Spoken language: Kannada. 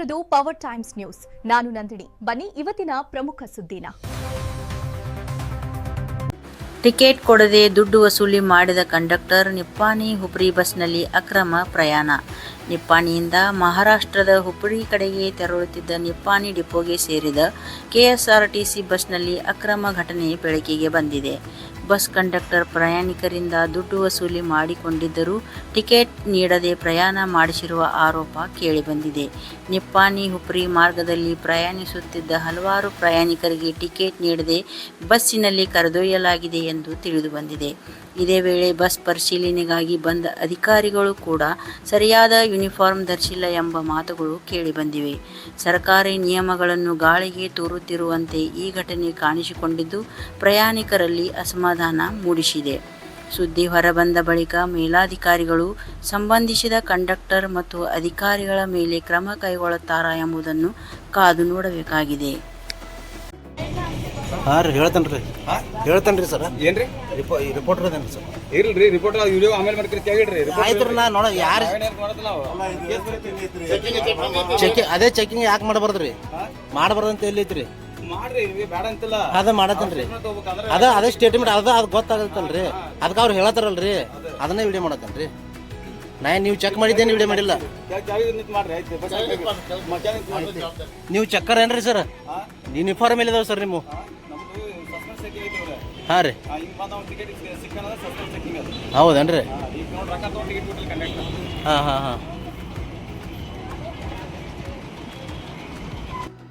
ಇರೋದು ಪವರ್ ಟೈಮ್ಸ್ ನ್ಯೂಸ್. ನಾನು ನಂದಿನಿ. ಬನ್ನಿ ಇವತ್ತಿನ ಪ್ರಮುಖ ಸುದ್ದಿನ. ಟಿಕೆಟ್ ಕೊಡದೆ ದುಡ್ಡು ವಸೂಲಿ ಮಾಡಿದ ಕಂಡಕ್ಟರ್ ನಿಪ್ಪಾಣಿ ಹುಬ್ಳಿ ಬಸ್ನಲ್ಲಿ ಅಕ್ರಮ ಪ್ರಯಾಣ. ನಿಪ್ಪಾಣಿಯಿಂದ ಮಹಾರಾಷ್ಟ್ರದ ಹುಬ್ಳಿ ಕಡೆಗೆ ತೆರಳುತ್ತಿದ್ದ ನಿಪ್ಪಾಣಿ ಡಿಪೋಗೆ ಸೇರಿದ ಕೆಎಸ್ಆರ್ಟಿಸಿ ಬಸ್ನಲ್ಲಿ ಅಕ್ರಮ ಘಟನೆ ಬೆಳಕಿಗೆ ಬಂದಿದೆ. ಬಸ್ ಕಂಡಕ್ಟರ್ ಪ್ರಯಾಣಿಕರಿಂದ ದುಡ್ಡು ವಸೂಲಿ ಮಾಡಿಕೊಂಡಿದ್ದರೂ ಟಿಕೆಟ್ ನೀಡದೆ ಪ್ರಯಾಣ ಮಾಡಿಸಿರುವ ಆರೋಪ ಕೇಳಿಬಂದಿದೆ. ನಿಪ್ಪಾಣಿ ಹುಬ್ಳಿ ಮಾರ್ಗದಲ್ಲಿ ಪ್ರಯಾಣಿಸುತ್ತಿದ್ದ ಹಲವಾರು ಪ್ರಯಾಣಿಕರಿಗೆ ಟಿಕೆಟ್ ನೀಡದೆ ಬಸ್ಸಿನಲ್ಲಿ ಕರೆದೊಯ್ಯಲಾಗಿದೆ ಎಂದು ತಿಳಿದುಬಂದಿದೆ. ಇದೇ ವೇಳೆ ಬಸ್ ಪರಿಶೀಲನೆಗಾಗಿ ಬಂದ ಅಧಿಕಾರಿಗಳು ಕೂಡ ಸರಿಯಾದ ಯೂನಿಫಾರ್ಮ್ ಧರಿಸಿಲ್ಲ ಎಂಬ ಮಾತುಗಳು ಕೇಳಿಬಂದಿವೆ. ಸರ್ಕಾರಿ ನಿಯಮಗಳನ್ನು ಗಾಳಿಗೆ ತೂರುತ್ತಿರುವಂತೆ ಈ ಘಟನೆ ಕಾಣಿಸಿಕೊಂಡಿದ್ದು ಪ್ರಯಾಣಿಕರಲ್ಲಿ ಅಸಮಾಧಾನ ಮೂಡಿಸಿದೆ. ಸುದ್ದಿ ಹೊರಬಂದ ಬಳಿಕ ಮೇಲಾಧಿಕಾರಿಗಳು ಸಂಬಂಧಿಸಿದ ಕಂಡಕ್ಟರ್ ಮತ್ತು ಅಧಿಕಾರಿಗಳ ಮೇಲೆ ಕ್ರಮ ಕೈಗೊಳ್ಳುತ್ತಾರಾ ಎಂಬುದನ್ನು ಕಾದು ನೋಡಬೇಕಾಗಿದೆ. ಹಾಂ ರೀ ಹೇಳ್ತೇನೆ ರೀ ಸರ್. ಏನ್ರಿ ರಿಪೋರ್ಟರ್ ಅದೇನು ಸರ್? ಇರ್ಲಿ ರಿಪೋರ್ಟ್ ವಿಡಿಯೋ ಆಮೇಲೆ ಮಾಡ್ತೀರಿ ಕೇಳಿಡ್ರಿ. ಆಯ್ತು ರೀ, ನಾ ನೋಡ ಯಾರು ಅದೇ ಚೆಕಿಂಗ್ ಯಾಕೆ ಮಾಡಬಾರ್ದು ರೀ? ಮಾಡಬಾರ್ದು ಅಂತ ಎಲ್ಲೈತ್ರಿ? ಮಾಡ್ರಿ ಬೇಡ ಅಂತಿಲ್ಲ. ಅದ ಮಾಡತ್ತೇನೆ ರೀ. ಅದೇ ಸ್ಟೇಟ್ಮೆಂಟ್ ಅದು ಗೊತ್ತಾಗತ್ತಲ್ರಿ. ಅದಕ್ಕೆ ಅವ್ರು ಹೇಳತ್ತಾರಲ್ರಿ, ಅದನ್ನೇ ವಿಡಿಯೋ ಮಾಡತ್ತೇನೆ ರೀ. ನೀವು ಚೆಕ್ ಮಾಡಿದ್ದೇನೆ, ವಿಡಿಯೋ ಮಾಡಿಲ್ಲ. ನೀವು ಚೆಕ್ಕರ್ ಏನ್ರಿ ಸರ್? ಯೂನಿಫಾರ್ಮ್ ಎಲ್ಲಿದಾವೆ ಸರ್ ನಿಮ್ಮ? ಹಾಂ ರೀ, ಹೌದೇನ್ರಿ? ಹಾಂ ಹಾಂ ಹಾಂ